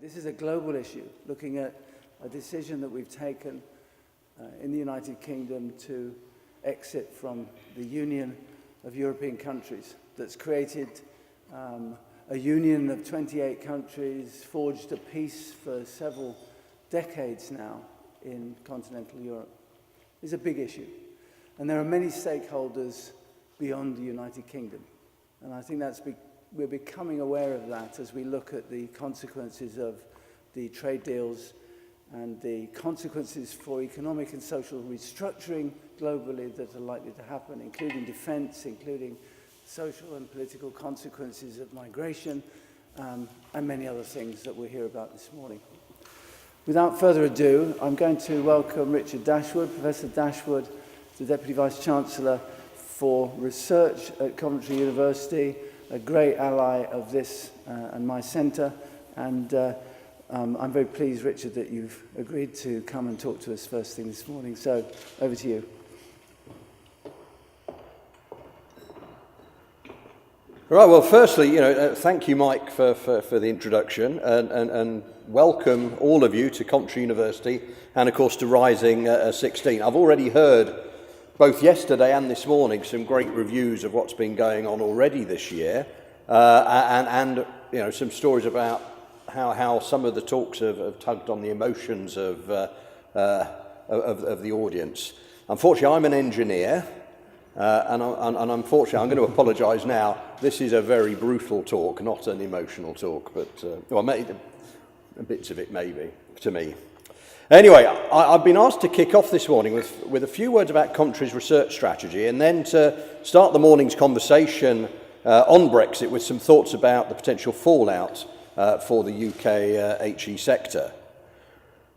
This is a global issue, looking at a decision that we've taken in the United Kingdom to exit from the Union of European countries that's created a union of 28 countries, forged a peace for several decades now in continental Europe. It's a big issue. And there are many stakeholders beyond the United Kingdom. And I think we're becoming aware of that as we look at the consequences of the trade deals and the consequences for economic and social restructuring globally that are likely to happen, including defense, including social and political consequences of migration, and many other things that we'll hear about this morning. Without further ado, I'm going to welcome Richard Dashwood. Professor Dashwood is the Deputy Vice-Chancellor for Research at Coventry University, a great ally of this and my centre, and I'm very pleased, Richard, that you've agreed to come and talk to us first thing this morning. So, over to you. Right, well, firstly, thank you, Mike, for the introduction, and welcome all of you to Coventry University, and of course to Rising 16. I've already heard, both yesterday and this morning, some great reviews of what's been going on already this year, and some stories about how some of the talks have tugged on the emotions of the audience. Unfortunately, I'm an engineer. And unfortunately, I'm going to apologise now. This is a very brutal talk, not an emotional talk, but maybe bits of it maybe to me. Anyway, I've been asked to kick off this morning with a few words about Coventry's research strategy, and then to start the morning's conversation on Brexit with some thoughts about the potential fallout for the UK HE sector.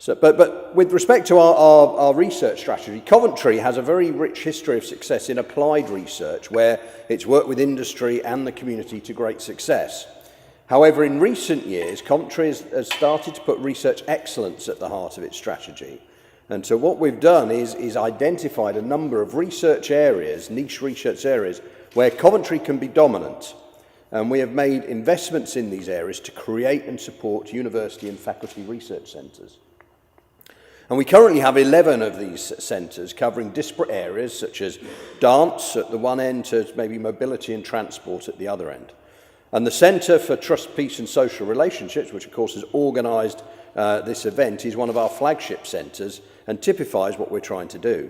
So, but with respect to our research strategy, Coventry has a very rich history of success in applied research, where it's worked with industry and the community to great success. However, in recent years, Coventry has started to put research excellence at the heart of its strategy. And so what we've done is identified a number of research areas, niche research areas, where Coventry can be dominant. And we have made investments in these areas to create and support university and faculty research centres. And we currently have 11 of these centres covering disparate areas such as dance at the one end to maybe mobility and transport at the other end. And the Centre for Trust, Peace and Social Relationships, which of course has organised this event, is one of our flagship centres and typifies what we're trying to do.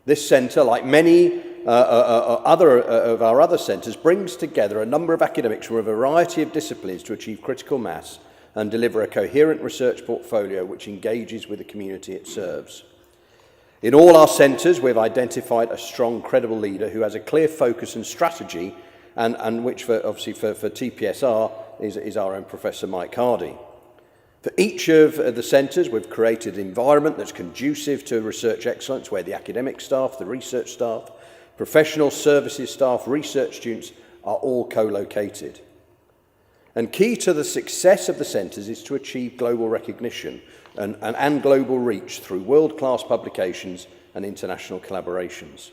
This centre, like many of our other centres, brings together a number of academics from a variety of disciplines to achieve critical mass and deliver a coherent research portfolio which engages with the community it serves. In all our centres, we've identified a strong, credible leader who has a clear focus and strategy, and which, obviously, for TPSR is our own Professor Mike Hardy. For each of the centres, we've created an environment that's conducive to research excellence, where the academic staff, the research staff, professional services staff, research students are all co-located. And key to the success of the centres is to achieve global recognition and global reach through world-class publications and international collaborations.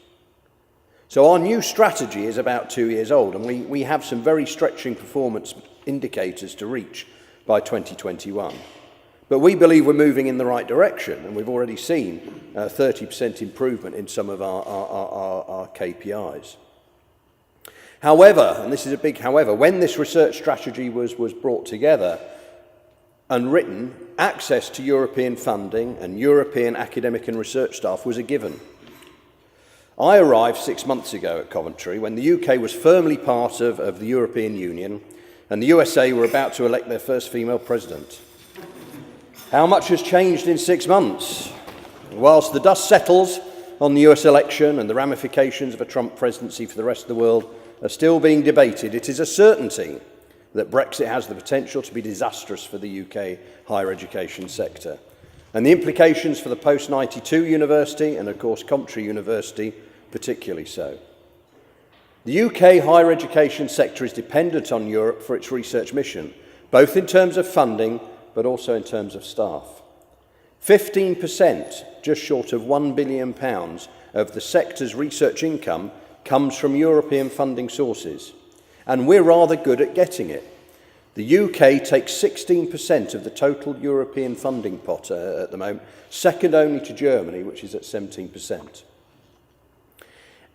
So our new strategy is about 2 years old, and we have some very stretching performance indicators to reach by 2021. But we believe we're moving in the right direction, and we've already seen 30% improvement in some of our KPIs. However, and this is a big however, when this research strategy was brought together and written, access to European funding and European academic and research staff was a given. I arrived 6 months ago at Coventry when the UK was firmly part of the European Union and the USA were about to elect their first female president. How much has changed in 6 months? Whilst the dust settles on the US election and the ramifications of a Trump presidency for the rest of the world are still being debated, it is a certainty that Brexit has the potential to be disastrous for the UK higher education sector. And the implications for the post-92 university and, of course, Coventry University, particularly so. The UK higher education sector is dependent on Europe for its research mission, both in terms of funding, but also in terms of staff. 15%, just short of £1 billion, of the sector's research income comes from European funding sources, and we're rather good at getting it. The UK takes 16% of the total European funding pot at the moment, second only to Germany, which is at 17%.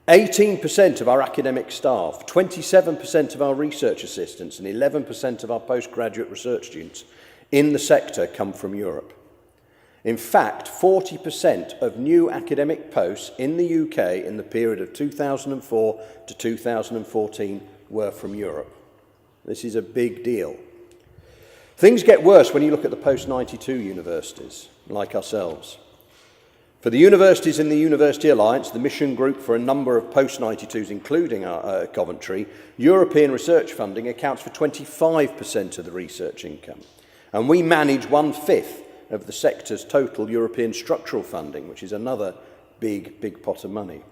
18% of our academic staff, 27% of our research assistants, and 11% of our postgraduate research students in the sector come from Europe. In fact, 40% of new academic posts in the UK in the period of 2004 to 2014 were from Europe. This is a big deal. Things get worse when you look at the post-92 universities, like ourselves. For the universities in the University Alliance, the mission group for a number of post-92s, including Coventry, European research funding accounts for 25% of the research income. And we manage 1/5 of the sector's total European structural funding, which is another big pot of money.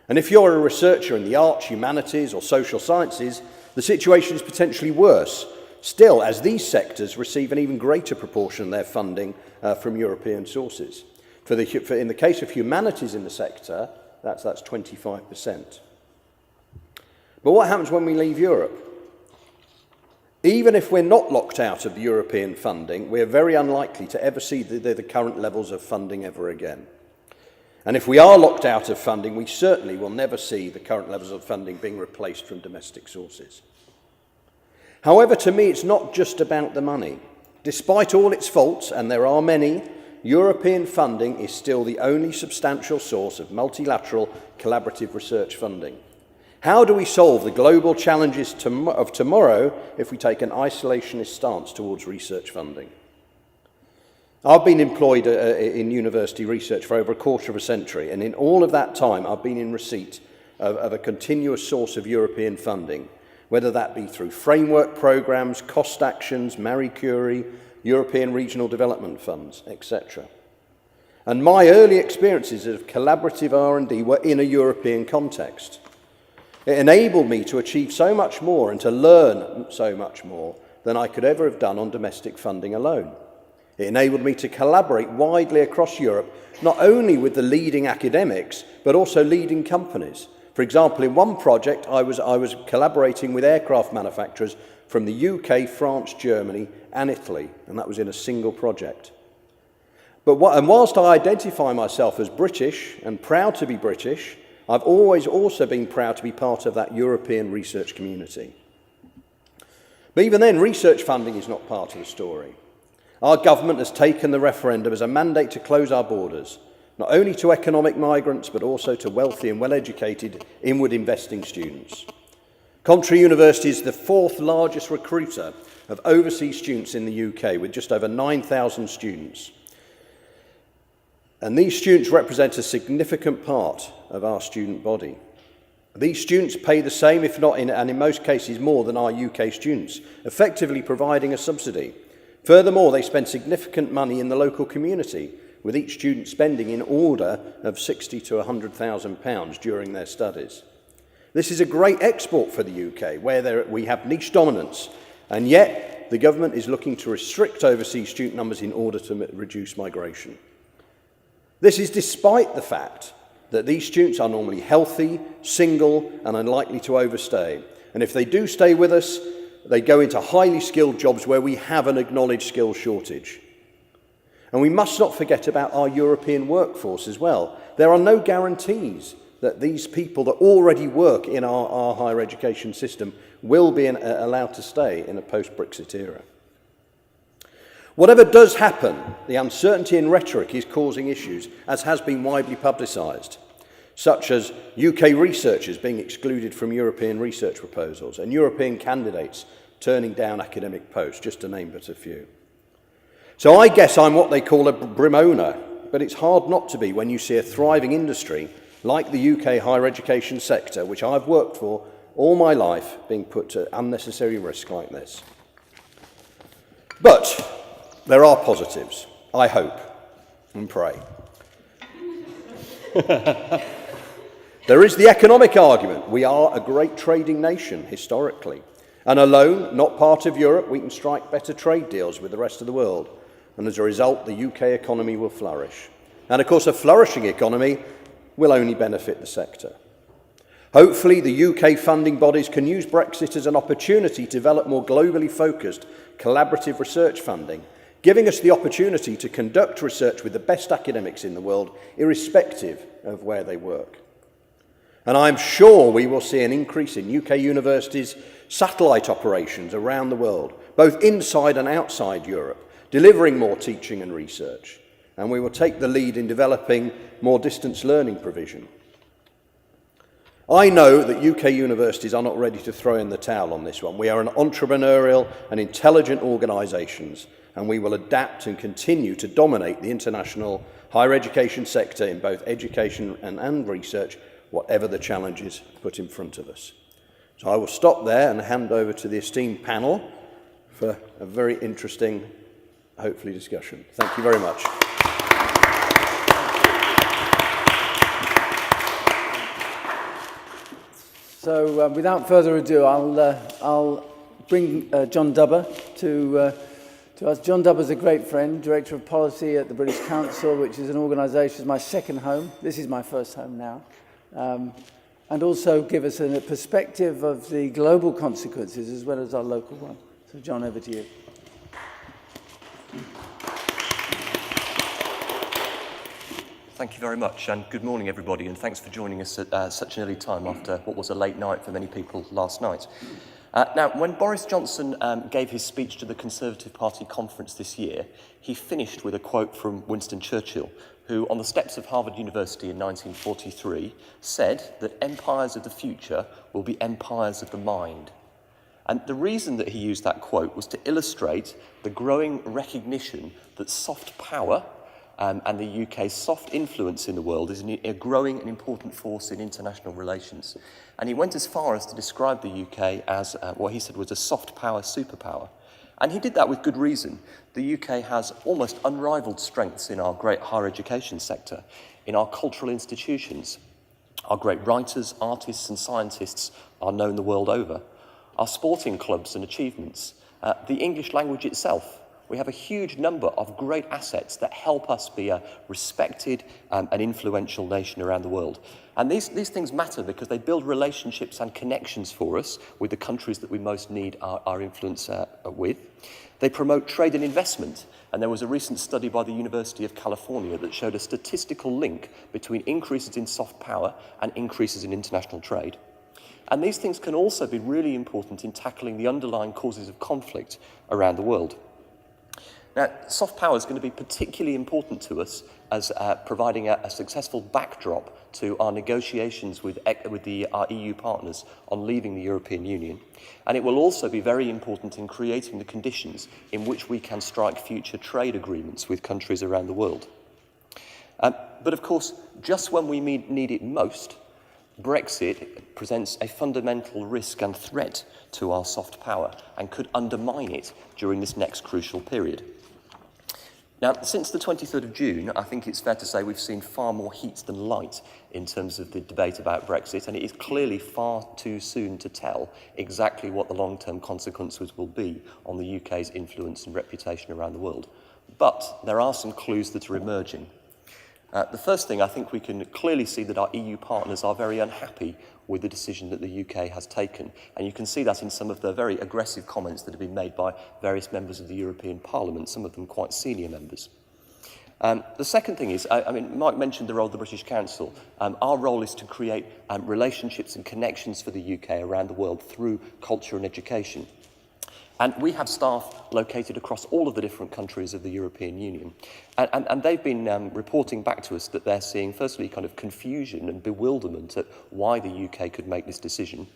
And if you're a researcher in the arts, humanities, or social sciences, the situation is potentially worse, still, as these sectors receive an even greater proportion of their funding from European sources. In the case of humanities in the sector, that's 25%. But what happens when we leave Europe? Even if we're not locked out of the European funding, we're very unlikely to ever see the current levels of funding ever again. And if we are locked out of funding, we certainly will never see the current levels of funding being replaced from domestic sources. However, to me, it's not just about the money. Despite all its faults, and there are many, European funding is still the only substantial source of multilateral collaborative research funding. How do we solve the global challenges of tomorrow if we take an isolationist stance towards research funding? I've been employed in university research for over a quarter of a century, and in all of that time I've been in receipt of a continuous source of European funding, whether that be through framework programs, cost actions, Marie Curie, European Regional Development Funds, etc. And my early experiences of collaborative R&D were in a European context. It enabled me to achieve so much more and to learn so much more than I could ever have done on domestic funding alone. It enabled me to collaborate widely across Europe, not only with the leading academics, but also leading companies. For example, in one project, I was collaborating with aircraft manufacturers from the UK, France, Germany, and Italy, and that was in a single project. And whilst I identify myself as British and proud to be British, I've always also been proud to be part of that European research community. But even then, research funding is not part of the story. Our government has taken the referendum as a mandate to close our borders, not only to economic migrants, but also to wealthy and well-educated inward investing students. Coventry University is the 4th largest recruiter of overseas students in the UK, with just over 9,000 students. And these students represent a significant part of our student body. These students pay the same, if not, and in most cases more than our UK students, effectively providing a subsidy. Furthermore, they spend significant money in the local community, with each student spending in order of £60,000 to £100,000 during their studies. This is a great export for the UK, where we have niche dominance, and yet the government is looking to restrict overseas student numbers in order to reduce migration. This is despite the fact that these students are normally healthy, single, and unlikely to overstay. And if they do stay with us, they go into highly skilled jobs where we have an acknowledged skills shortage. And we must not forget about our European workforce as well. There are no guarantees that these people that already work in our higher education system will be allowed to stay in a post-Brexit era. Whatever does happen, the uncertainty in rhetoric is causing issues, as has been widely publicised, such as UK researchers being excluded from European research proposals and European candidates turning down academic posts, just to name but a few. So I guess I'm what they call a brim owner, but it's hard not to be when you see a thriving industry like the UK higher education sector, which I've worked for all my life, being put to unnecessary risk like this. But there are positives, I hope, and pray. There is the economic argument. We are a great trading nation, historically. And alone, not part of Europe, we can strike better trade deals with the rest of the world. And as a result, the UK economy will flourish. And of course, a flourishing economy will only benefit the sector. Hopefully, the UK funding bodies can use Brexit as an opportunity to develop more globally focused, collaborative research funding, giving us the opportunity to conduct research with the best academics in the world, irrespective of where they work. And I'm sure we will see an increase in UK universities' satellite operations around the world, both inside and outside Europe, delivering more teaching and research. And we will take the lead in developing more distance learning provision. I know that UK universities are not ready to throw in the towel on this one. We are an entrepreneurial and intelligent organisations, and we will adapt and continue to dominate the international higher education sector in both education and research, whatever the challenges put in front of us. So I will stop there and hand over to the esteemed panel for a very interesting, hopefully, discussion. Thank you very much. So without further ado, I'll bring John Dubber to us. John Dubber is a great friend, Director of Policy at the British Council, which is an organisation, my second home. This is my first home now. And also give us a perspective of the global consequences as well as our local one. So John, over to you. Thank you very much, and good morning, everybody, and thanks for joining us at such an early time after what was a late night for many people last night. Now, when Boris Johnson gave his speech to the Conservative Party conference this year, he finished with a quote from Winston Churchill, who, on the steps of Harvard University in 1943, said that empires of the future will be empires of the mind. And the reason that he used that quote was to illustrate the growing recognition that soft power and the UK's soft influence in the world is a growing and important force in international relations. And he went as far as to describe the UK as what he said was a soft power superpower. And he did that with good reason. The UK has almost unrivaled strengths in our great higher education sector, in our cultural institutions. Our great writers, artists and scientists are known the world over. Our sporting clubs and achievements, the English language itself. We have a huge number of great assets that help us be a respected and influential nation around the world. And these things matter because they build relationships and connections for us with the countries that we most need our influence with. They promote trade and investment. And there was a recent study by the University of California that showed a statistical link between increases in soft power and increases in international trade. And these things can also be really important in tackling the underlying causes of conflict around the world. Now, soft power is going to be particularly important to us as providing a successful backdrop to our negotiations with our EU partners on leaving the European Union. And it will also be very important in creating the conditions in which we can strike future trade agreements with countries around the world. But of course, just when we need it most, Brexit presents a fundamental risk and threat to our soft power and could undermine it during this next crucial period. Now, since the 23rd of June, I think it's fair to say we've seen far more heat than light in terms of the debate about Brexit, and it is clearly far too soon to tell exactly what the long-term consequences will be on the UK's influence and reputation around the world. But there are some clues that are emerging. The first thing, I think we can clearly see that our EU partners are very unhappy with the decision that the UK has taken. And you can see that in some of the very aggressive comments that have been made by various members of the European Parliament, some of them quite senior members. The second thing is, Mike mentioned the role of the British Council. Our role is to create relationships and connections for the UK around the world through culture and education. And we have staff located across all of the different countries of the European Union. And they've been reporting back to us that they're seeing, firstly, kind of confusion and bewilderment at why the UK could make this decision.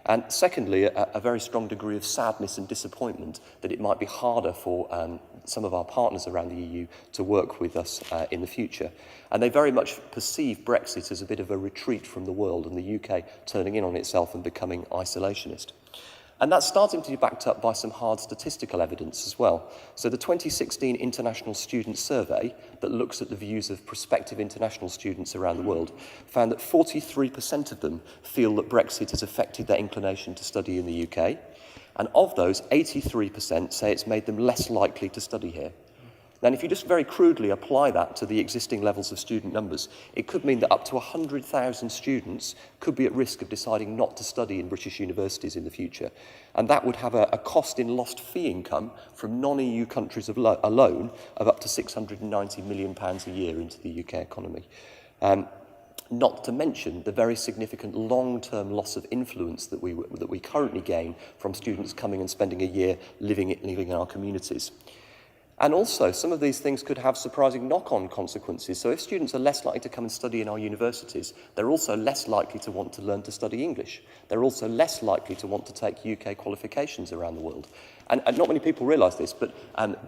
And secondly, a very strong degree of sadness and disappointment that it might be harder for some of our partners around the EU to work with us in the future. And they very much perceive Brexit as a bit of a retreat from the world and the UK turning in on itself and becoming isolationist. And that's starting to be backed up by some hard statistical evidence as well. So the 2016 International Student Survey that looks at the views of prospective international students around the world found that 43% of them feel that Brexit has affected their inclination to study in the UK. And of those, 83% say it's made them less likely to study here. Then if you just very crudely apply that to the existing levels of student numbers, it could mean that up to 100,000 students could be at risk of deciding not to study in British universities in the future. And that would have a cost in lost fee income from non-EU countries alone of up to £690 million a year into the UK economy. Not to mention the very significant long-term loss of influence that we currently gain from students coming and spending a year living in our communities. And also, some of these things could have surprising knock-on consequences. So if students are less likely to come and study in our universities, they're also less likely to want to learn to study English. They're also less likely to want to take UK qualifications around the world. And not many people realise this, but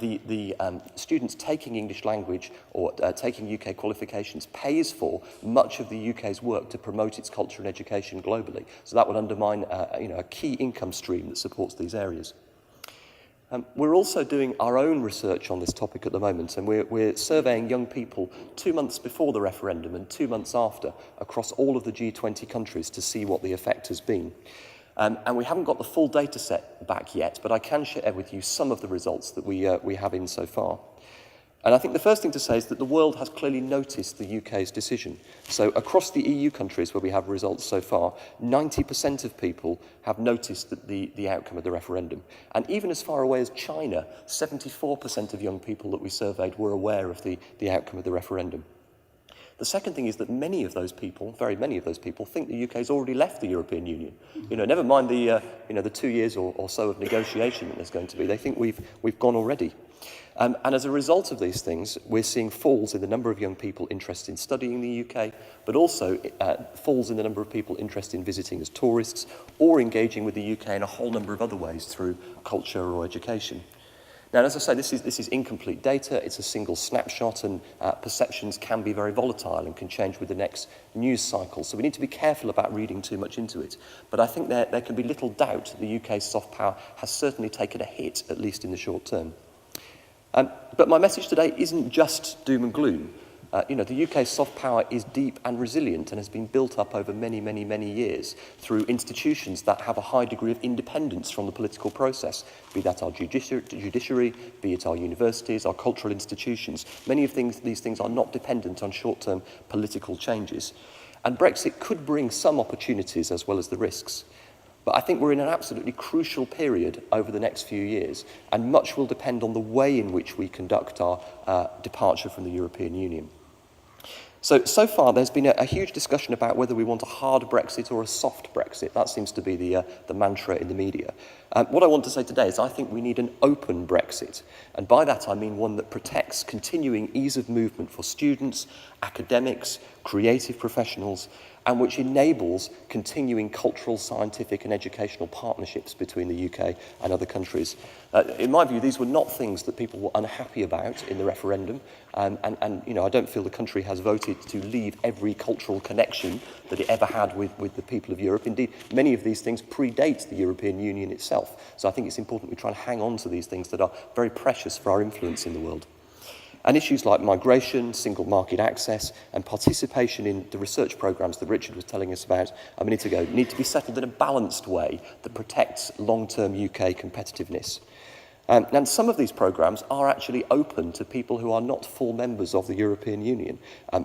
the students taking English language or taking UK qualifications pays for much of the UK's work to promote its culture and education globally. So that would undermine a key income stream that supports these areas. We're also doing our own research on this topic at the moment, and we're surveying young people 2 months before the referendum and 2 months after across all of the G20 countries to see what the effect has been. And we haven't got the full data set back yet, but I can share with you some of the results that we have in so far. And I think the first thing to say is that the world has clearly noticed the UK's decision. So across the EU countries where we have results so far, 90% of people have noticed that the outcome of the referendum. And even as far away as China, 74% of young people that we surveyed were aware of the outcome of the referendum. The second thing is that many of those people, very many of those people, think the UK's already left the European Union. Never mind the 2 years or so of negotiation that there's going to be. They think we've gone already. And as a result of these things, we're seeing falls in the number of young people interested in studying in the UK, but also falls in the number of people interested in visiting as tourists or engaging with the UK in a whole number of other ways through culture or education. Now, as I say, this is incomplete data. It's a single snapshot, and perceptions can be very volatile and can change with the next news cycle. So we need to be careful about reading too much into it. But I think there can be little doubt that the UK's soft power has certainly taken a hit, at least in the short term. But my message today isn't just doom and gloom. The UK's soft power is deep and resilient and has been built up over many, many, many years through institutions that have a high degree of independence from the political process, be that our judiciary, be it our universities, our cultural institutions. Many of these things are not dependent on short-term political changes. And Brexit could bring some opportunities as well as the risks. But I think we're in an absolutely crucial period over the next few years, and much will depend on the way in which we conduct our departure from the European Union. So far, there's been a huge discussion about whether we want a hard Brexit or a soft Brexit. That seems to be the mantra in the media. What I want to say today is I think we need an open Brexit. And by that, I mean one that protects continuing ease of movement for students, academics, creative professionals, and which enables continuing cultural, scientific and educational partnerships between the UK and other countries. In my view, these were not things that people were unhappy about in the referendum, and I don't feel the country has voted to leave every cultural connection that it ever had with the people of Europe. Indeed, many of these things predate the European Union itself, so I think it's important we try and hang on to these things that are very precious for our influence in the world. And issues like migration, single market access, and participation in the research programmes that Richard was telling us about a minute ago need to be settled in a balanced way that protects long-term UK competitiveness. And some of these programmes are actually open to people who are not full members of the European Union.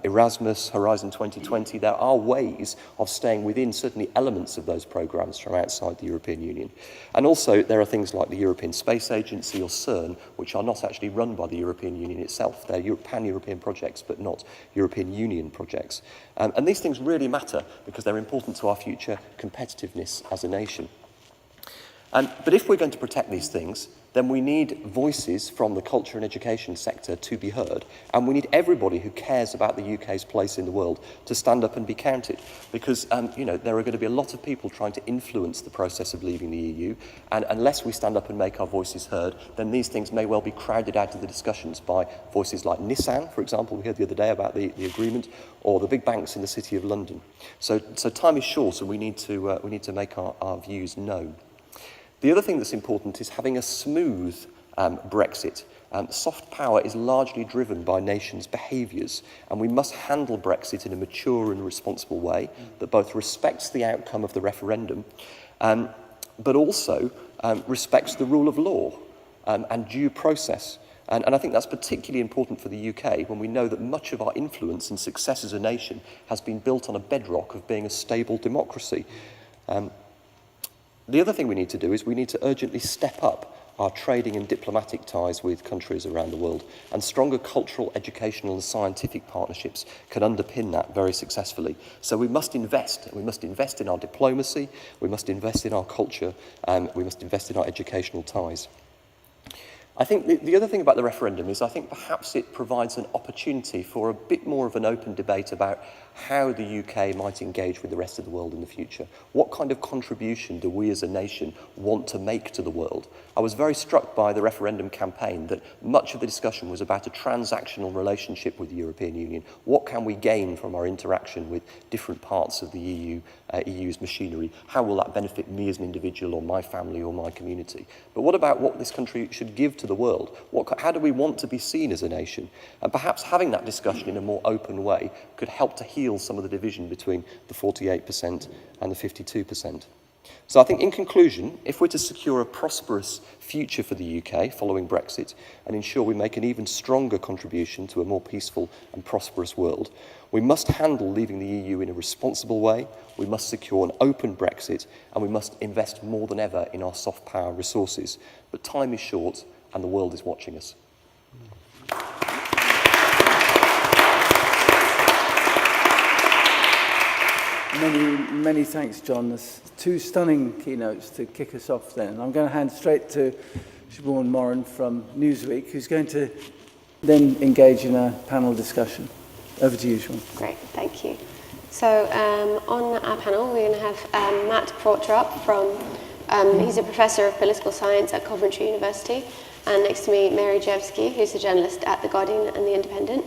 Erasmus, Horizon 2020, there are ways of staying within certainly elements of those programmes from outside the European Union. And also there are things like the European Space Agency or CERN, which are not actually run by the European Union itself. They're pan-European projects, but not European Union projects. And these things really matter because they're important to our future competitiveness as a nation. But if we're going to protect these things, then we need voices from the culture and education sector to be heard. And we need everybody who cares about the UK's place in the world to stand up and be counted. Because, there are going to be a lot of people trying to influence the process of leaving the EU. And unless we stand up and make our voices heard, then these things may well be crowded out of the discussions by voices like Nissan, for example, we heard the other day about the agreement, or the big banks in the City of London. So time is short, and we need to make our views known. The other thing that's important is having a smooth Brexit. Soft power is largely driven by nations' behaviours, and we must handle Brexit in a mature and responsible way that both respects the outcome of the referendum, but also respects the rule of law and due process. And I think that's particularly important for the UK when we know that much of our influence and success as a nation has been built on a bedrock of being a stable democracy. The other thing we need to do is we need to urgently step up our trading and diplomatic ties with countries around the world, and stronger cultural, educational and scientific partnerships can underpin that very successfully. So we must invest. We must invest in our diplomacy, we must invest in our culture, and we must invest in our educational ties. I think the other thing about the referendum is I think perhaps it provides an opportunity for a bit more of an open debate about how the UK might engage with the rest of the world in the future. What kind of contribution do we as a nation want to make to the world? I was very struck by the referendum campaign that much of the discussion was about a transactional relationship with the European Union. What can we gain from our interaction with different parts of the EU's machinery? How will that benefit me as an individual or my family or my community? But what about what this country should give to the world? How do we want to be seen as a nation? And perhaps having that discussion in a more open way could help to heal some of the division between the 48% and the 52%. So I think in conclusion, if we're to secure a prosperous future for the UK following Brexit and ensure we make an even stronger contribution to a more peaceful and prosperous world, we must handle leaving the EU in a responsible way, we must secure an open Brexit, and we must invest more than ever in our soft power resources. But time is short and the world is watching us. Many thanks, John. There's two stunning keynotes to kick us off then. I'm going to hand straight to Siobhan Morrin from Newsweek, who's going to then engage in a panel discussion. Over to you, Siobhan. Great, thank you. So on our panel, we're going to have Matt Proctor from, he's a professor of political science at Coventry University, and next to me, Mary Jevsky, who's a journalist at The Guardian and The Independent.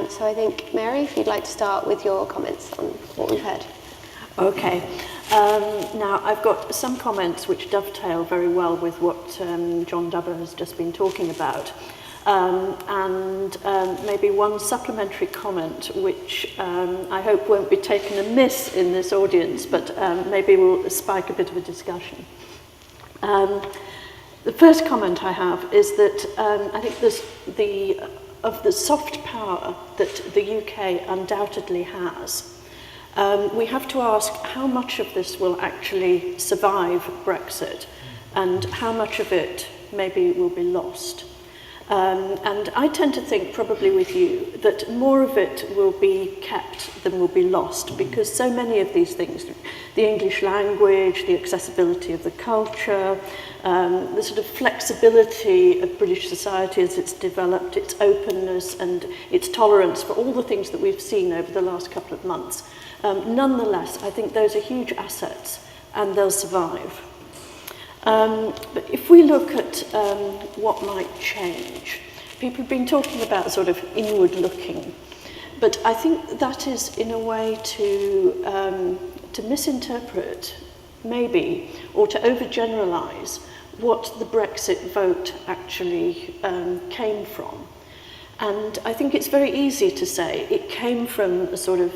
So I think, Mary, if you'd like to start with your comments on what we've heard. Okay. Now, I've got some comments which dovetail very well with what John Dubber has just been talking about. And maybe one supplementary comment which I hope won't be taken amiss in this audience, but maybe will spike a bit of a discussion. The first comment I have is that I think of the soft power that the UK undoubtedly has, we have to ask how much of this will actually survive Brexit and how much of it maybe will be lost. And I tend to think, probably with you, that more of it will be kept than will be lost, because so many of these things, the English language, the accessibility of the culture, the sort of flexibility of British society as it's developed, its openness and its tolerance for all the things that we've seen over the last couple of months. Nonetheless, I think those are huge assets and they'll survive. But if we look at what might change, people have been talking about sort of inward looking, but I think that is in a way to misinterpret, maybe, or to overgeneralise what the Brexit vote actually came from. And I think it's very easy to say it came from a sort of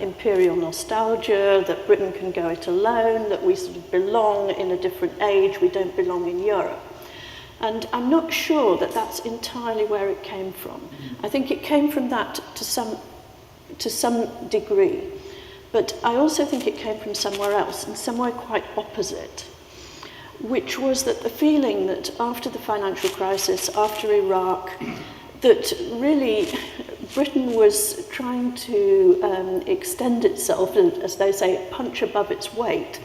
imperial nostalgia, that Britain can go it alone, that we sort of belong in a different age, we don't belong in Europe. And I'm not sure that that's entirely where it came from. I think it came from that to some degree. But I also think it came from somewhere else, and somewhere quite opposite, which was that the feeling that after the financial crisis, after Iraq, that really Britain was trying to extend itself, and, as they say, punch above its weight,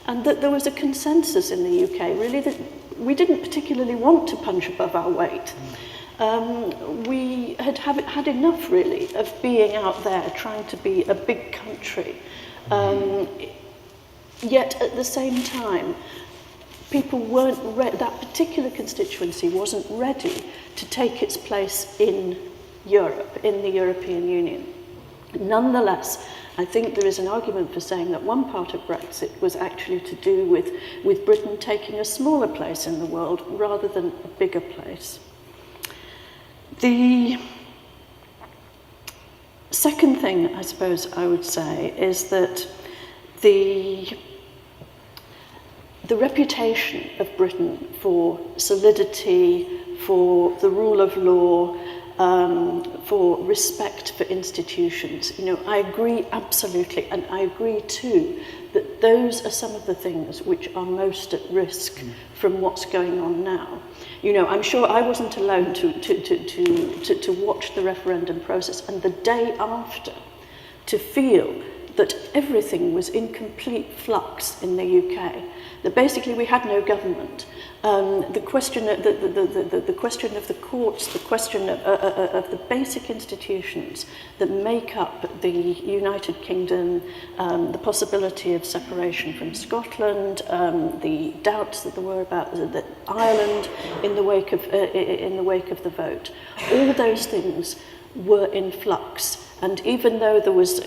and that there was a consensus in the UK, really, that we didn't particularly want to punch above our weight. We had enough, really, of being out there trying to be a big country. Yet, at the same time, people weren't that particular constituency wasn't ready to take its place in Europe, in the European Union. Nonetheless, I think there is an argument for saying that one part of Brexit was actually to do with Britain taking a smaller place in the world rather than a bigger place. The second thing, I suppose I would say, is that the reputation of Britain for solidity, for the rule of law, for respect for institutions. You know, I agree absolutely, and I agree too that those are some of the things which are most at risk from what's going on now. You know, I'm sure I wasn't alone to watch the referendum process, and the day after to feel that everything was in complete flux in the UK, that basically we had no government. The question of the courts, the question of the basic institutions that make up the United Kingdom, the possibility of separation from Scotland, the doubts that there were about Ireland in the wake of the vote, all those things were in flux. And even though there was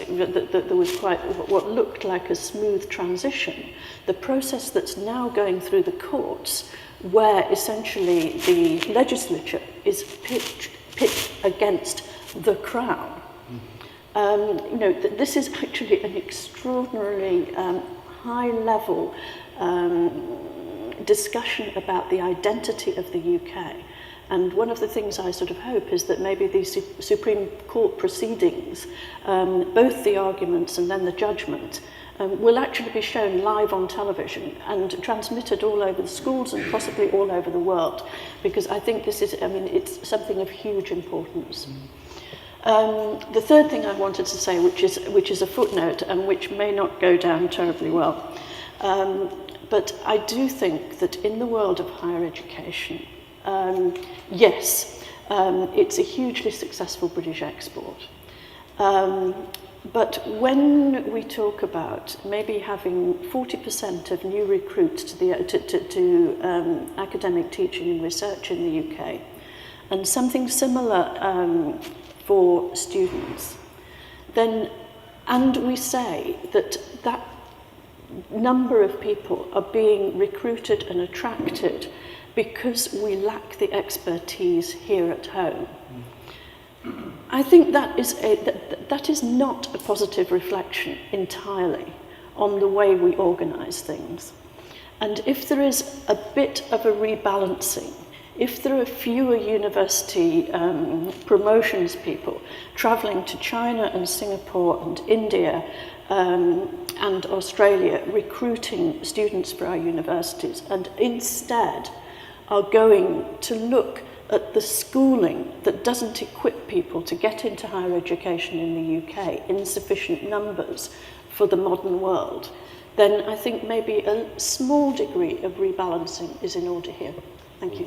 quite what looked like a smooth transition, the process that's now going through the courts, where essentially the legislature is pitched against the Crown, you know, this is actually an extraordinarily high-level discussion about the identity of the UK. And one of the things I sort of hope is that maybe these Supreme Court proceedings, both the arguments and then the judgment, will actually be shown live on television and transmitted all over the schools and possibly all over the world, because I think this is, I mean, it's something of huge importance. The third thing I wanted to say, which is a footnote and which may not go down terribly well, but I do think that in the world of higher education, yes, it's a hugely successful British export. But when we talk about maybe having 40% of new recruits to academic teaching and research in the UK, and something similar for students, then, and we say that that number of people are being recruited and attracted because we lack the expertise here at home. I think that is not a positive reflection entirely on the way we organise things. And if there is a bit of a rebalancing, if there are fewer university promotions people travelling to China and Singapore and India and Australia recruiting students for our universities, and instead are going to look at the schooling that doesn't equip people to get into higher education in the UK in sufficient numbers for the modern world, then I think maybe a small degree of rebalancing is in order here. Thank you.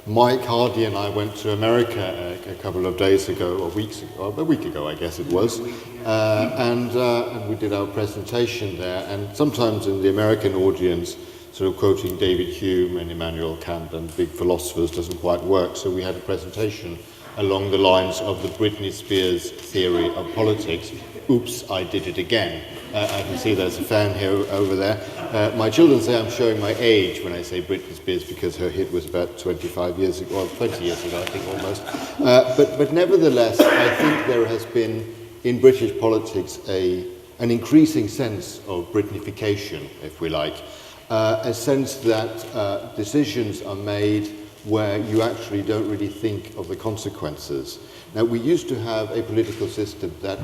Mike Hardy and I went to America a couple of days ago, or weeks ago, a week ago I guess it was, and we did our presentation there, and sometimes in the American audience sort of quoting David Hume and Immanuel Kant and big philosophers doesn't quite work, so we had a presentation along the lines of the Britney Spears theory of politics. Oops, I did it again. I can see there's a fan here over there. My children say I'm showing my age when I say Britney Spears because her hit was about 25 years ago, or 20 years ago, I think almost. But nevertheless, I think there has been in British politics an increasing sense of Britnification, if we like. A sense that decisions are made where you actually don't really think of the consequences. Now, we used to have a political system that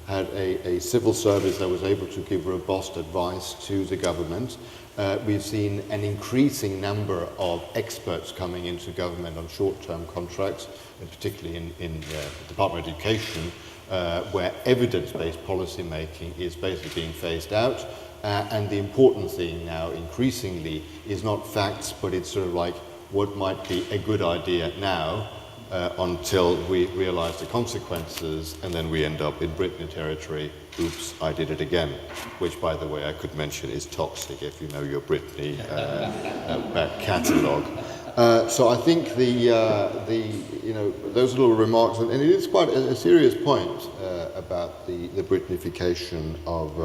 had a civil service that was able to give robust advice to the government. We've seen an increasing number of experts coming into government on short-term contracts, and particularly in the Department of Education, where evidence-based policy making is basically being phased out. And the important thing now, increasingly, is not facts, but it's sort of like what might be a good idea now until we realize the consequences, and then we end up in Britney territory. Oops, I did it again. Which, by the way, I could mention is toxic if you know your Britney back catalogue. So I think those little remarks, and it is quite a serious point about the Britnification of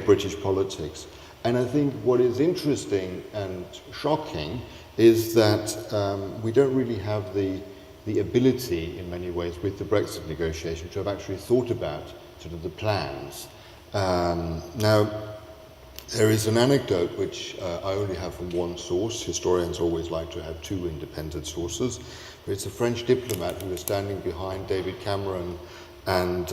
British politics. And I think what is interesting and shocking is that we don't really have the ability, in many ways, with the Brexit negotiation, to have actually thought about sort of the plans. Now, There is an anecdote which I only have from one source. Historians always like to have two independent sources. But it's a French diplomat who was standing behind David Cameron and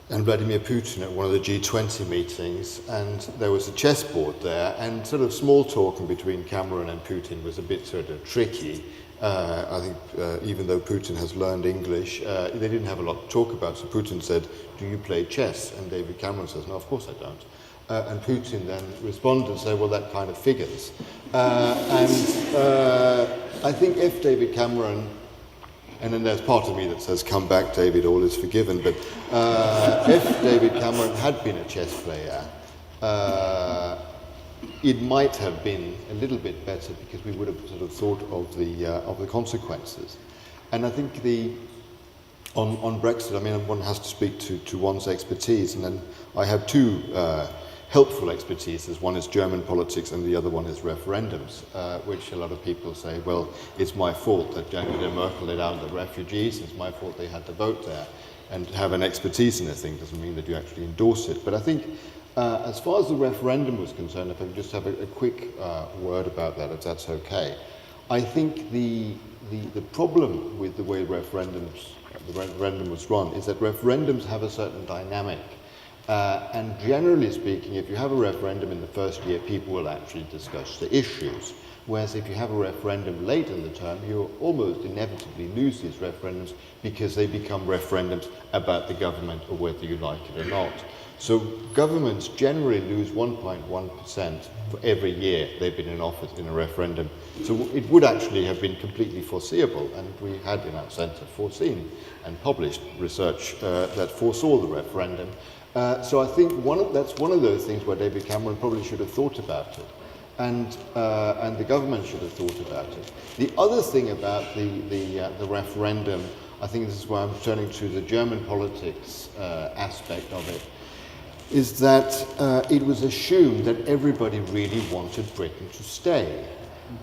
Vladimir Putin at one of the G20 meetings, and there was a chessboard there, and sort of small talking between Cameron and Putin was a bit sort of tricky. I think even though Putin has learned English, they didn't have a lot to talk about. So Putin said, "Do you play chess?" And David Cameron says, "No, of course I don't." And Putin then responded and said, "Well, that kind of figures." I think if David Cameron, and then there's part of me that says, "Come back, David, all is forgiven," but if David Cameron had been a chess player, it might have been a little bit better because we would have sort of thought of the consequences. And I think on Brexit, I mean, one has to speak to one's expertise, and then I have two helpful expertises. One is German politics and the other one is referendums, which a lot of people say, well, it's my fault that Angela Merkel let out the refugees, it's my fault they had to vote there. And to have an expertise in a thing doesn't mean that you actually endorse it. But I think as far as the referendum was concerned, if I could just have a quick word about that, if that's okay. I think the problem with the way the referendum was run is that referendums have a certain dynamic. And generally speaking, if you have a referendum in the first year, people will actually discuss the issues. Whereas if you have a referendum late in the term, you almost inevitably lose these referendums because they become referendums about the government or whether you like it or not. So governments generally lose 1.1% for every year they've been in office in a referendum. So it would actually have been completely foreseeable, and we had in our centre foreseen and published research that foresaw the referendum. So I think that's one of those things where David Cameron probably should have thought about it, and the government should have thought about it. The other thing about the referendum, I think this is where I'm turning to the German politics aspect of it, is that it was assumed that everybody really wanted Britain to stay.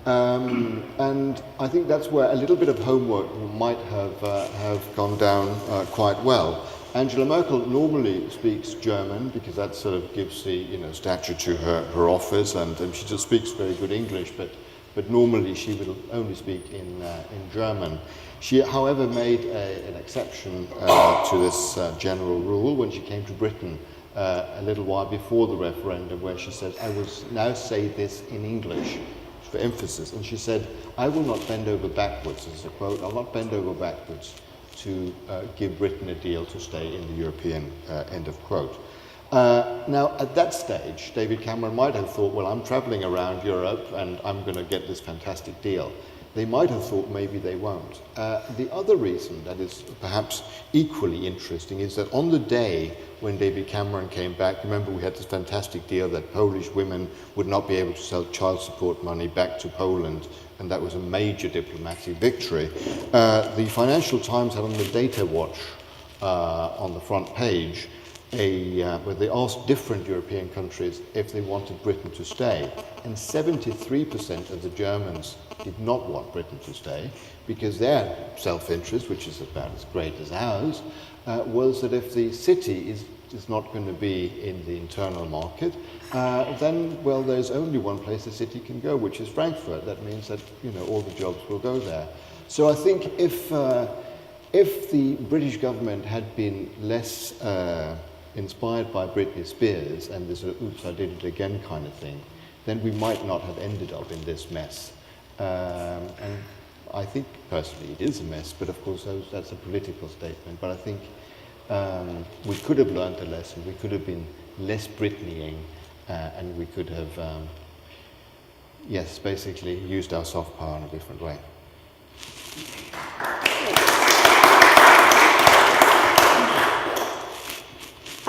And I think that's where a little bit of homework might have gone down quite well. Angela Merkel normally speaks German because that sort of gives the stature to her office, and she just speaks very good English, but normally she will only speak in German. She, however, made an exception to this general rule when she came to Britain a little while before the referendum, where she said, "I will now say this in English," for emphasis, and she said, "I will not bend over backwards," this is a quote, "I'll not bend over backwards to give Britain a deal to stay in the European," end of quote. Now, at that stage, David Cameron might have thought, well, I'm travelling around Europe and I'm going to get this fantastic deal. They might have thought maybe they won't. The other reason that is perhaps equally interesting is that on the day when David Cameron came back, remember we had this fantastic deal that Polish women would not be able to sell child support money back to Poland, and that was a major diplomatic victory. The Financial Times had on the Data Watch on the front page where they asked different European countries if they wanted Britain to stay, and 73% of the Germans did not want Britain to stay because their self-interest, which is about as great as ours, was that if the city is not going to be in the internal market, then, well, there's only one place the city can go, which is Frankfurt. That means that, all the jobs will go there. So I think if the British government had been less inspired by Britney Spears and this oops, I did it again kind of thing, then we might not have ended up in this mess. And I think personally it is a mess, but of course that's a political statement. But I think we could have learned a lesson. We could have been less Britneying, and we could have, yes, basically used our soft power in a different way.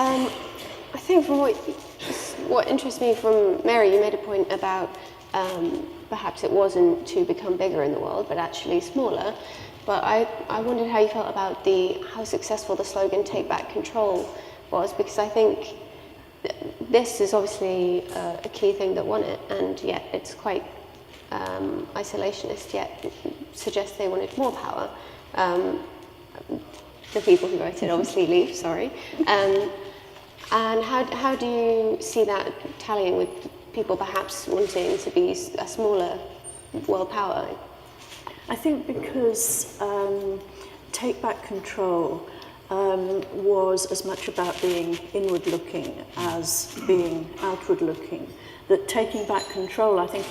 I think from what interests me from Mary, you made a point about perhaps it wasn't to become bigger in the world, but actually smaller. But I wondered how you felt about how successful the slogan "Take Back Control" was, because I think this is obviously a key thing that won it, and yet it's quite isolationist, yet it suggests they wanted more power. The people who wrote it obviously leave, sorry. And how do you see that tallying with people perhaps wanting to be a smaller world power? I think because take back control was as much about being inward-looking as being outward-looking. That taking back control, I think,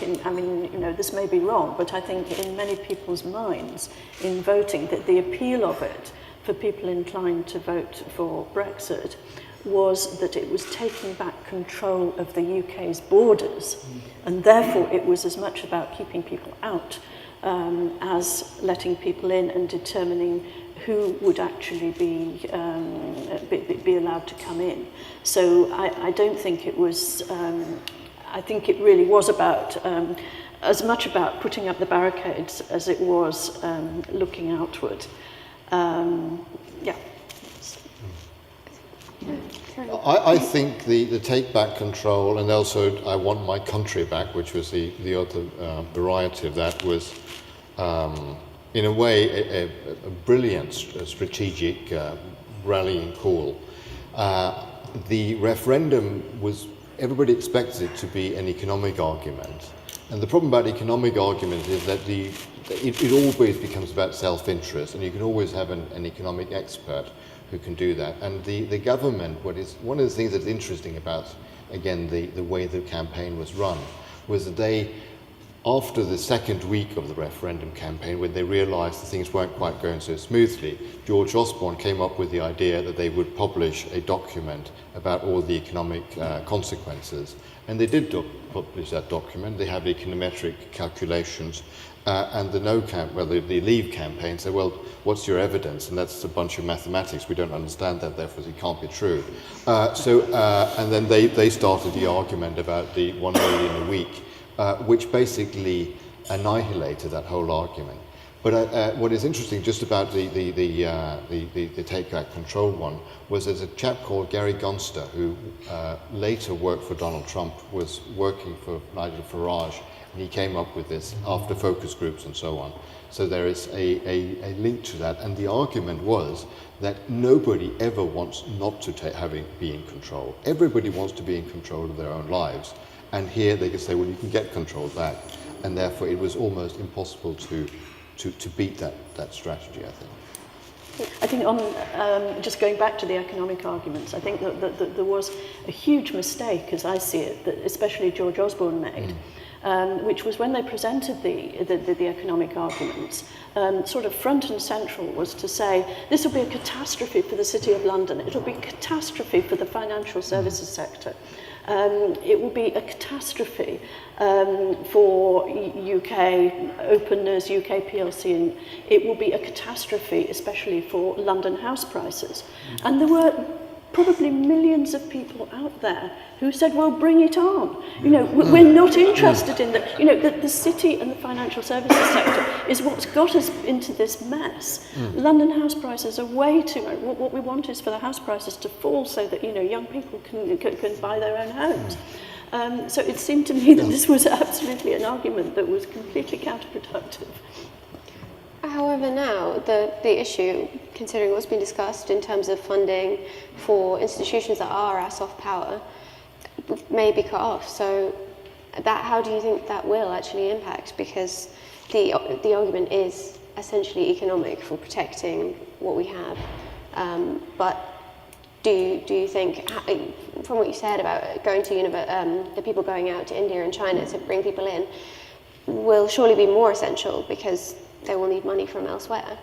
this may be wrong, but I think in many people's minds in voting, that the appeal of it for people inclined to vote for Brexit was that it was taking back control of the UK's borders, and therefore it was as much about keeping people out as letting people in and determining who would actually be allowed to come in. So I don't think it was, I think it really was about, as much about putting up the barricades as it was looking outward. Yeah. I think the take back control, and also I want my country back, which was the other variety of that, was in a way a brilliant strategic rallying call. The referendum was, everybody expected it to be an economic argument. And the problem about economic argument is that it always becomes about self-interest, and you can always have an economic expert who can do that. And the government, one of the things that's interesting about, again, the way the campaign was run, was that they, after the second week of the referendum campaign, when they realised that things weren't quite going so smoothly, George Osborne came up with the idea that they would publish a document about all the economic consequences. And they did publish that document. They have econometric calculations. And the the Leave campaign said, well, what's your evidence? And that's a bunch of mathematics. We don't understand that, therefore it can't be true. And then they started the argument about the 1 million a week, which basically annihilated that whole argument. But what is interesting just about the take back control one was there's a chap called Gary Gunster who later worked for Donald Trump, was working for Nigel Farage, and he came up with this after focus groups and so on. So there is a link to that, and the argument was that nobody ever wants not to be in control. Everybody wants to be in control of their own lives, and here they could say, well, you can get control back, and therefore it was almost impossible to beat that strategy, I think. I think on just going back to the economic arguments, I think that there was a huge mistake, as I see it, that especially George Osborne made, which was when they presented the economic arguments, sort of front and central was to say, this will be a catastrophe for the City of London, it'll be a catastrophe for the financial services sector. It will be a catastrophe for UK openness, UK PLC, and it will be a catastrophe especially for London house prices. And there were probably millions of people out there who said, well, bring it on. You know, we're not interested in that. You know, the city and the financial services sector is what's got us into this mess. London house prices are way too much. What we want is for the house prices to fall so that, you know, young people can buy their own homes. So it seemed to me that this was absolutely an argument that was completely counterproductive. However, now the issue, considering what's been discussed in terms of funding for institutions that are our soft power, may be cut off. So, how do you think that will actually impact? Because the argument is essentially economic for protecting what we have. But do you think, from what you said about going to the people going out to India and China to bring people in, will surely be more essential because they will need money from elsewhere.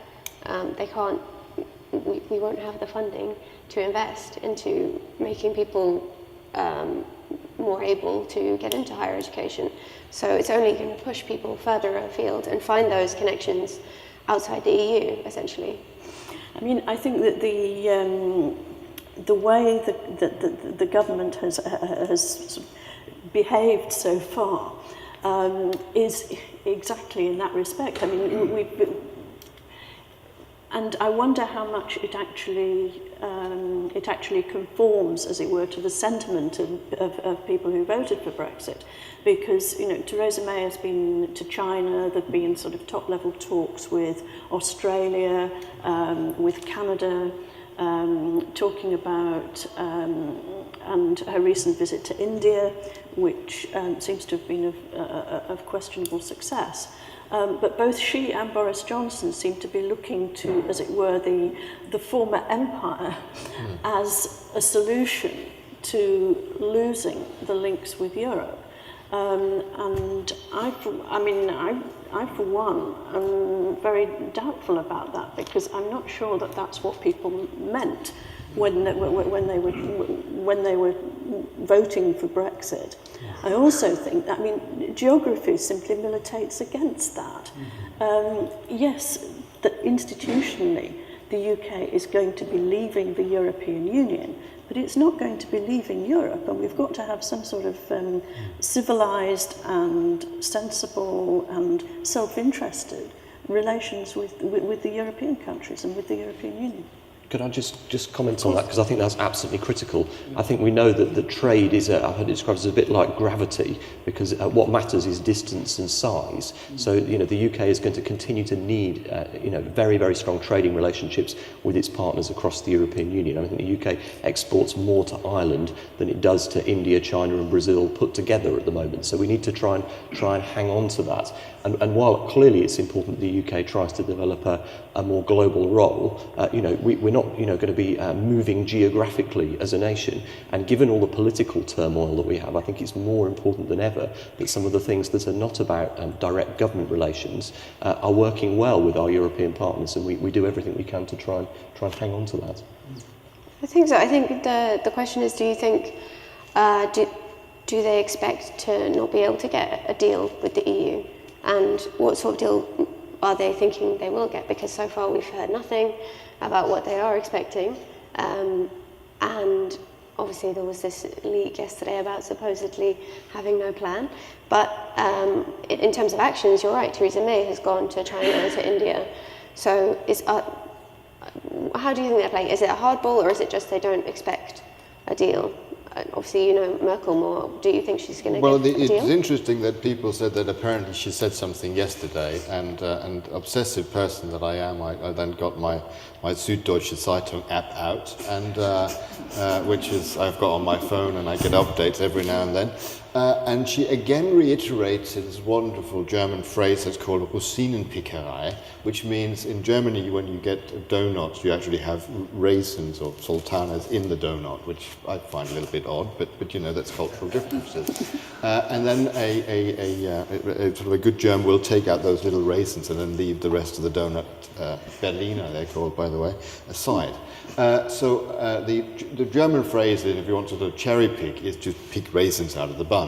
We won't have the funding to invest into making people more able to get into higher education. So it's only going to push people further afield and find those connections outside the EU, essentially. I mean, I think that the way that the government has behaved so far is exactly in that respect. I mean, and I wonder how much it actually conforms, as it were, to the sentiment of people who voted for Brexit, because, you know, Theresa May has been to China. There've been sort of top-level talks with Australia, with Canada, talking about and her recent visit to India, which seems to have been of questionable success. But both she and Boris Johnson seem to be looking to, as it were, the former empire as a solution to losing the links with Europe. And I, for one, am very doubtful about that, because I'm not sure that that's what people meant when they were voting for Brexit. I also think that, geography simply militates against that. Yes, that institutionally the UK is going to be leaving the European Union, but it's not going to be leaving Europe, and we've got to have some sort of civilised and sensible and self-interested relations with the European countries and with the European Union. Could I just comment on that, because I think that's absolutely critical. I think we know that the trade is, I've heard it described as a bit like gravity, because what matters is distance and size. So, the UK is going to continue to need, very, very strong trading relationships with its partners across the European Union. I think the UK exports more to Ireland than it does to India, China and Brazil put together at the moment. So we need to try and hang on to that. And while clearly it's important the UK tries to develop a more global role, we're not going to be moving geographically as a nation. And given all the political turmoil that we have, I think it's more important than ever that some of the things that are not about direct government relations are working well with our European partners, and we do everything we can to try and hang on to that. I think so. I think the question is, do you think, do they expect to not be able to get a deal with the EU? And what sort of deal are they thinking they will get? Because so far we've heard nothing about what they are expecting. And obviously there was this leak yesterday about supposedly having no plan. But in terms of actions, you're right, Theresa May has gone to China and to India. So how do you think they're playing? Is it a hardball, or is it just they don't expect a deal? Obviously, Merkel more. Do you think she's going to get a deal? It's interesting that people said that apparently she said something yesterday, and obsessive person that I am, I then got my Süddeutsche Zeitung app out, and which is I've got on my phone, and I get updates every now and then. And she again reiterated this wonderful German phrase that's called Rosinenpickerei, which means in Germany when you get donuts you actually have raisins or sultanas in the donut, which I find a little bit odd, but that's cultural differences. And then a sort of a good German will take out those little raisins and then leave the rest of the donut, Berliner they're called by the way, aside. So the German phrase, if you want to sort of cherry pick, is to pick raisins out of the bun.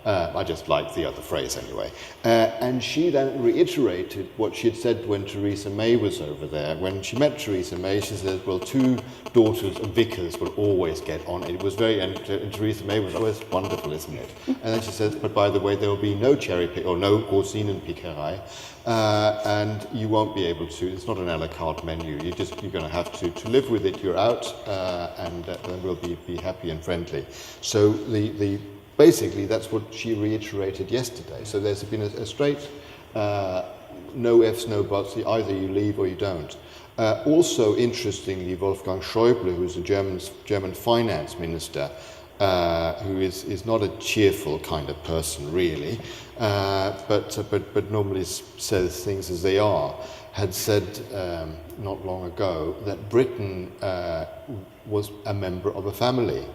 I just like the other phrase anyway. And she then reiterated what she had said when Theresa May was over there. When she met Theresa May, she said, well, two daughters of vicars will always get on. It was and Theresa May was always wonderful, isn't it? And then she says, but by the way, there will be no cherry pick or no Rosinenpickerei. And you won't be able to, it's not an a la carte menu, you're going to have to live with it, you're out, and then we'll be happy and friendly. So basically that's what she reiterated yesterday. So there's been a straight no ifs, no buts, either you leave or you don't. Also interestingly, Wolfgang Schäuble, who's a German finance minister, who is not a cheerful kind of person really, but normally says things as they are, had said not long ago that Britain was a member of a family.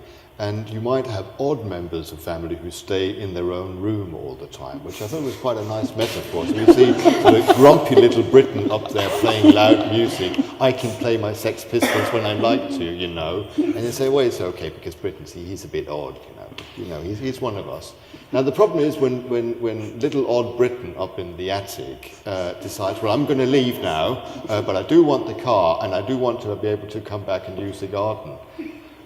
And you might have odd members of family who stay in their own room all the time, which I thought was quite a nice metaphor. So you see the grumpy little Briton up there playing loud music. I can play my Sex Pistols when I like to, And you say, well, it's okay because Britain, he's a bit odd, he's one of us. Now the problem is when little odd Britain up in the attic decides, well, I'm going to leave now, but I do want the car and I do want to be able to come back and use the garden.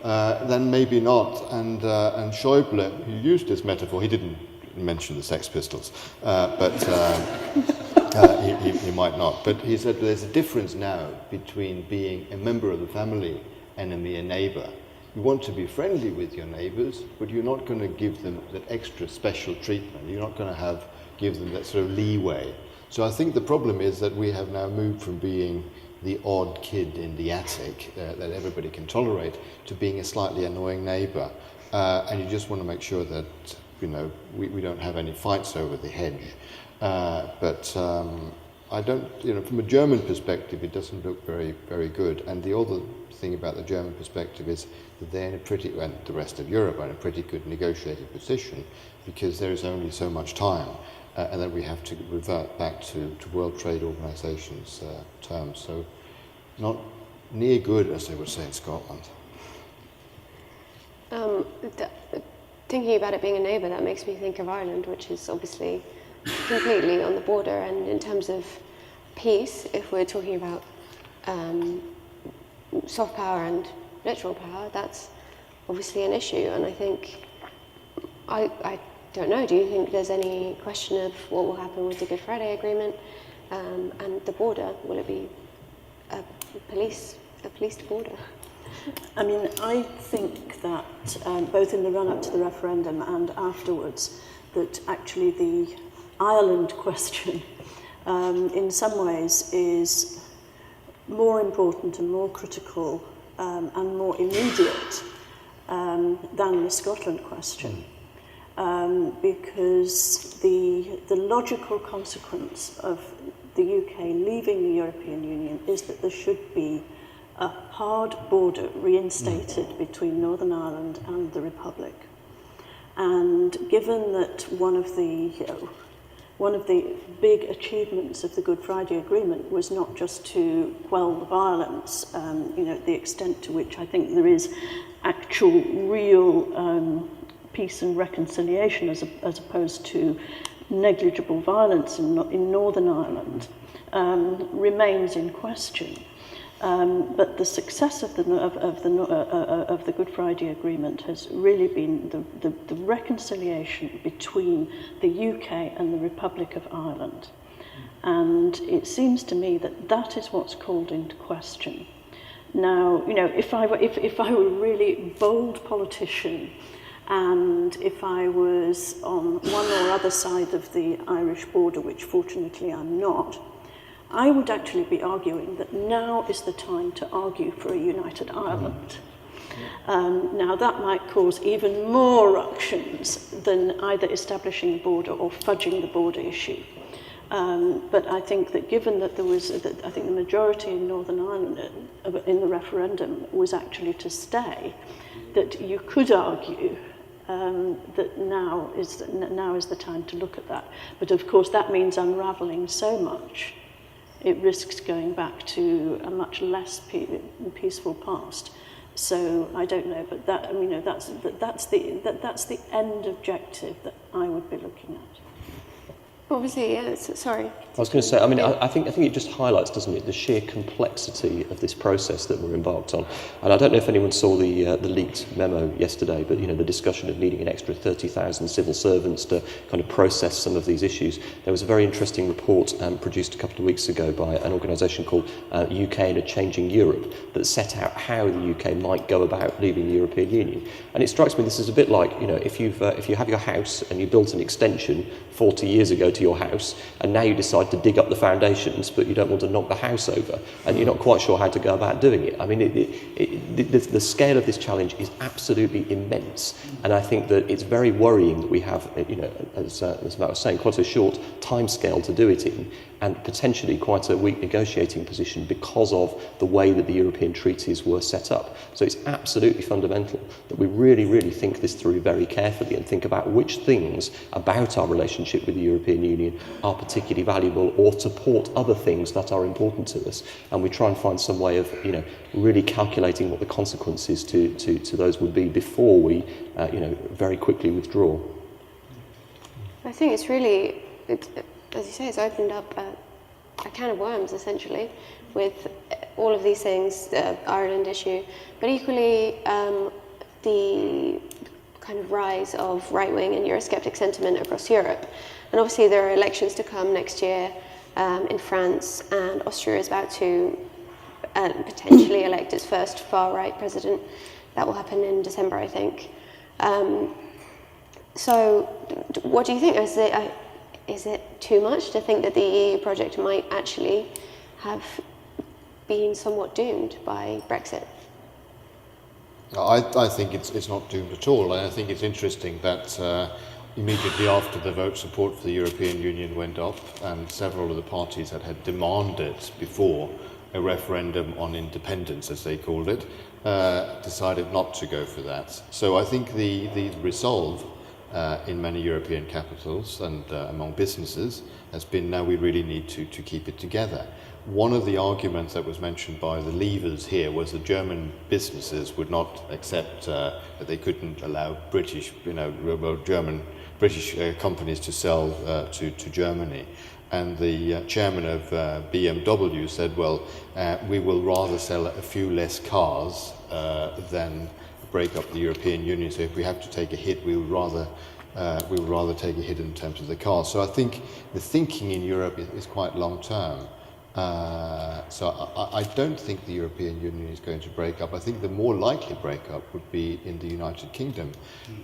Then maybe not. And Schäuble, who used this metaphor, he didn't mention the Sex Pistols, but he might not. But he said there's a difference now between being a member of the family and a mere neighbour. You want to be friendly with your neighbours, but you're not going to give them that extra special treatment. You're not going to give them that sort of leeway. So I think the problem is that we have now moved from being the odd kid in the attic that everybody can tolerate to being a slightly annoying neighbour. and you just want to make sure that, you know, we don't have any fights over the hedge. But I don't, you know, from a German perspective, it doesn't look very, very good. And the other thing about the German perspective is that they're in a pretty, and the rest of Europe are in a pretty good negotiating position, because there is only so much time, and then we have to revert back to World Trade Organization's terms. So not near good, as they would say in Scotland. Thinking about it being a neighbour, that makes me think of Ireland, which is obviously completely on the border. And in terms of peace, if we're talking about soft power and literal power, that's obviously an issue. And I think, I don't know, do you think there's any question of what will happen with the Good Friday Agreement and the border? Will it be a policed border? I mean, I think that both in the run-up to the referendum and afterwards, that actually the Ireland question in some ways is more important and more critical and more immediate than the Scotland question. Because the logical consequence of the UK leaving the European Union is that there should be a hard border reinstated between Northern Ireland and the Republic. And given that one of the big achievements of the Good Friday Agreement was not just to quell the violence, you know, the extent to which I think there is actual, real peace and reconciliation as opposed to negligible violence in Northern Ireland, remains in question. But the success of the Good Friday Agreement has really been the reconciliation between the UK and the Republic of Ireland, and it seems to me that that is what's called into question. Now, you know, if I were a really bold politician, and if I was on one or other side of the Irish border, which fortunately I'm not, I would actually be arguing that now is the time to argue for a united Ireland. Now that might cause even more ructions than either establishing a border or fudging the border issue. But I think that given that I think the majority in Northern Ireland in the referendum was actually to stay, that you could argue that now is the time to look at that. But of course that means unravelling so much. It risks going back to a much less peaceful past. So I don't know, but that, I mean, you know, that's the end objective that I would be looking at. Obviously, yeah, sorry. I was going to say, I mean, I think it just highlights, doesn't it, the sheer complexity of this process that we're embarked on. And I don't know if anyone saw the leaked memo yesterday, but, you know, the discussion of needing an extra 30,000 civil servants to kind of process some of these issues. There was a very interesting report produced a couple of weeks ago by an organisation called UK in a Changing Europe that set out how the UK might go about leaving the European Union. And it strikes me this is a bit like, you know, if you have your house and you built an extension 40 years ago to your house, and now you decide to dig up the foundations, but you don't want to knock the house over, and you're not quite sure how to go about doing it. I mean, the scale of this challenge is absolutely immense, and I think that it's very worrying that we have, you know, as Matt was saying, quite a short time scale to do it in, and potentially quite a weak negotiating position because of the way that the European treaties were set up. So it's absolutely fundamental that we really, really think this through very carefully and think about which things about our relationship with the European Union are particularly valuable or support other things that are important to us. And we try and find some way of, you know, really calculating what the consequences to those would be before we, you know, very quickly withdraw. I think it's really, as you say, it's opened up a can of worms, essentially, with all of these things, the Ireland issue, but equally the kind of rise of right-wing and Eurosceptic sentiment across Europe. And obviously there are elections to come next year in France, and Austria is about to potentially elect its first far-right president. That will happen in December, I think. So what do you think? Is it too much to think that the EU project might actually have been somewhat doomed by Brexit? I think it's not doomed at all. And I think it's interesting that immediately after the vote, support for the European Union went up, and several of the parties that had demanded before a referendum on independence, as they called it, decided not to go for that. So I think the resolve in many European capitals and among businesses has been, now we really need to keep it together. One of the arguments that was mentioned by the leavers here was that German businesses would not accept that they couldn't allow British companies to sell to Germany. And the chairman of BMW said, well, we will rather sell a few less cars than break up the European Union. So if we have to take a hit, we would rather take a hit in terms of the cars. So I think the thinking in Europe is quite long term. So I don't think the European Union is going to break up. I think the more likely breakup would be in the United Kingdom.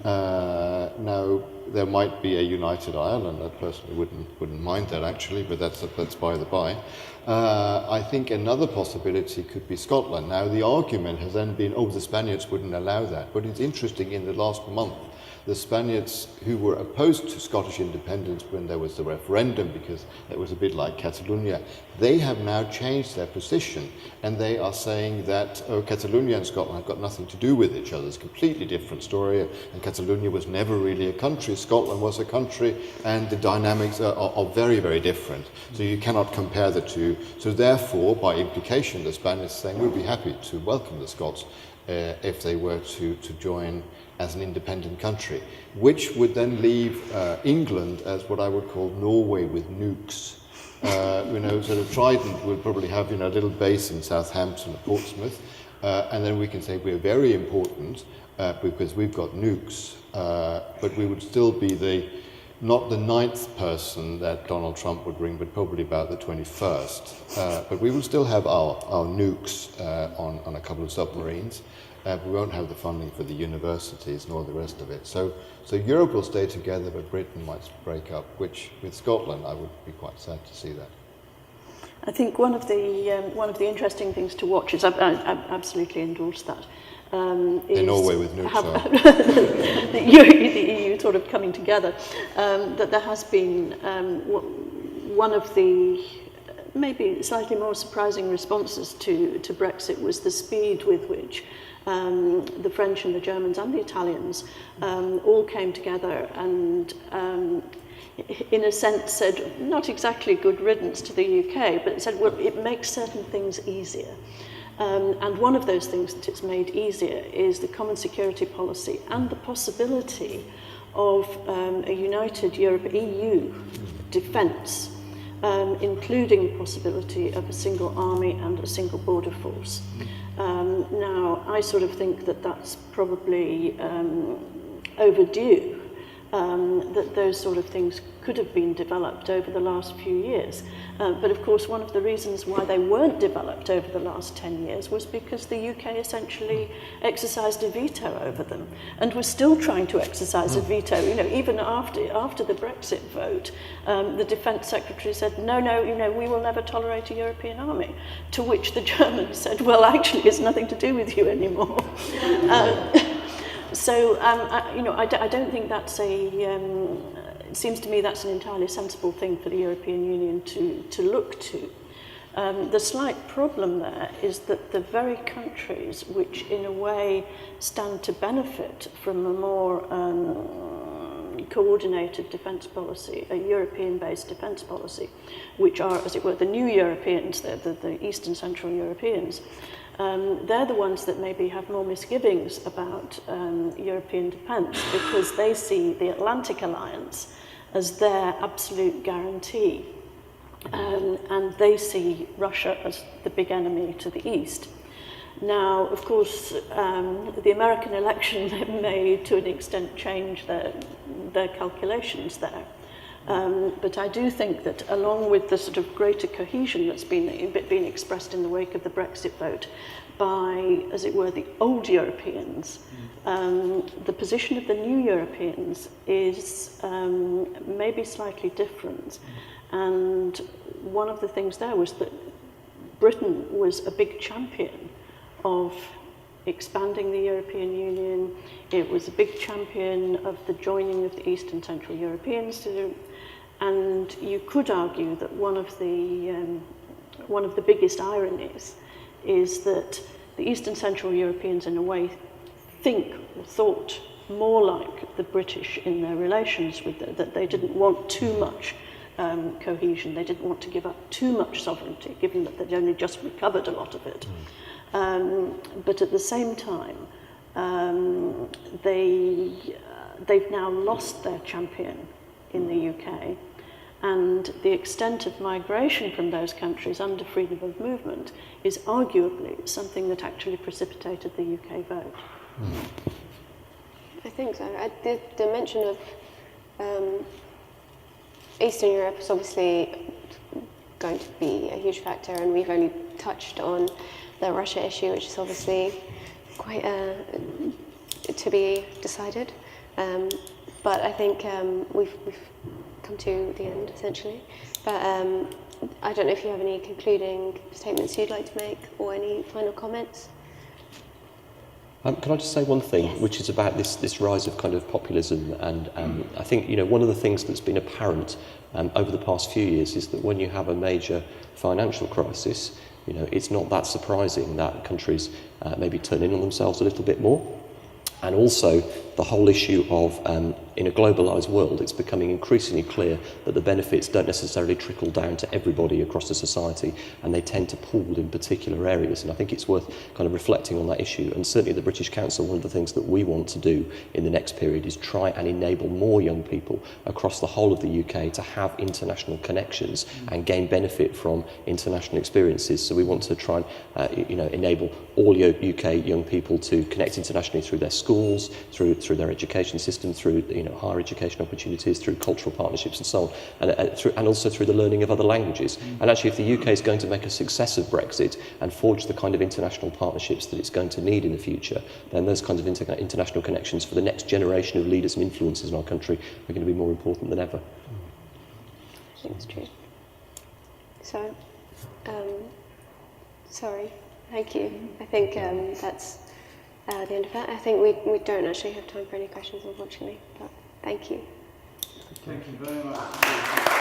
Now, there might be a united Ireland. I personally wouldn't mind that, actually, but that's by the by. I think another possibility could be Scotland. Now, the argument has then been, the Spaniards wouldn't allow that. But it's interesting, in the last month, the Spaniards who were opposed to Scottish independence when there was the referendum, because it was a bit like Catalonia, they have now changed their position, and they are saying that Catalonia and Scotland have got nothing to do with each other. It's a completely different story, and Catalonia was never really a country, Scotland was a country, and the dynamics are very, very different. So you cannot compare the two. So therefore, by implication, the Spaniards are saying we'd be happy to welcome the Scots if they were to join as an independent country, which would then leave England as what I would call Norway with nukes. Sort of Trident would probably have a little base in Southampton or Portsmouth, and then we can say we're very important because we've got nukes, but we would still be not the 9th person that Donald Trump would bring, but probably about the 21st. But we will still have our nukes on a couple of submarines. We won't have the funding for the universities nor the rest of it. So Europe will stay together, but Britain might break up, which with Scotland I would be quite sad to see that. I think one of the interesting things to watch is I absolutely endorse that. In Norway with nukes, the EU sort of coming together. That there has been one of the maybe slightly more surprising responses to Brexit was the speed with which the French and the Germans and the Italians all came together and in a sense said, not exactly good riddance to the UK, but it said, well, it makes certain things easier. And one of those things that it's made easier is the common security policy and the possibility of a united Europe, EU defence, including the possibility of a single army and a single border force. Now, I sort of think that that's probably overdue, that those sort of things could have been developed over the last few years. But of course, one of the reasons why they weren't developed over the last 10 years was because the UK essentially exercised a veto over them, and was still trying to exercise a veto. Even after the Brexit vote, the Defence Secretary said, no, we will never tolerate a European army. To which the Germans said, well, actually, it's nothing to do with you anymore. I don't think that's it seems to me that's an entirely sensible thing for the European Union to look to. The slight problem there is that the very countries which in a way stand to benefit from a more coordinated defence policy, a European-based defence policy, which are, as it were, the new Europeans, the East and Central Europeans, they're the ones that maybe have more misgivings about European defence, because they see the Atlantic Alliance as their absolute guarantee, and they see Russia as the big enemy to the east. Now, of course, the American election may to an extent change their calculations there. But I do think that along with the sort of greater cohesion that's been expressed in the wake of the Brexit vote by, as it were, the old Europeans, the position of the new Europeans is maybe slightly different. And one of the things there was that Britain was a big champion of expanding the European Union. It was a big champion of the joining of the East and Central Europeans to, and you could argue that one of the biggest ironies is that the East and Central Europeans, in a way, think or thought more like the British in their relations with that they didn't want too much cohesion, they didn't want to give up too much sovereignty, given that they'd only just recovered a lot of it. But at the same time, they've now lost their champion in the UK, and the extent of migration from those countries under freedom of movement is arguably something that actually precipitated the UK vote. I think so. The mention of Eastern Europe is obviously going to be a huge factor, and we've only touched on the Russia issue, which is obviously quite to be decided. But I think we've come to the end, essentially. But I don't know if you have any concluding statements you'd like to make, or any final comments? Can I just say one thing, Yes. which is about this rise of kind of populism, and I think, you know, one of the things that's been apparent over the past few years is that when you have a major financial crisis, you know, it's not that surprising that countries maybe turn in on themselves a little bit more. And also the whole issue of, in a globalised world, it's becoming increasingly clear that the benefits don't necessarily trickle down to everybody across the society, and they tend to pool in particular areas. And I think it's worth kind of reflecting on that issue. And certainly the British Council, one of the things that we want to do in the next period is try and enable more young people across the whole of the UK to have international connections and gain benefit from international experiences. So we want to try and enable all UK young people to connect internationally through their schools, through their education system, through higher education opportunities, through cultural partnerships and so on, and also through the learning of other languages. And actually, if the UK is going to make a success of Brexit and forge the kind of international partnerships that it's going to need in the future, then those kinds of international connections for the next generation of leaders and influencers in our country are going to be more important than ever. I think it's true. So, sorry, thank you. I think that's the end of that. I think we don't actually have time for any questions, unfortunately, but thank you. Thank you very much.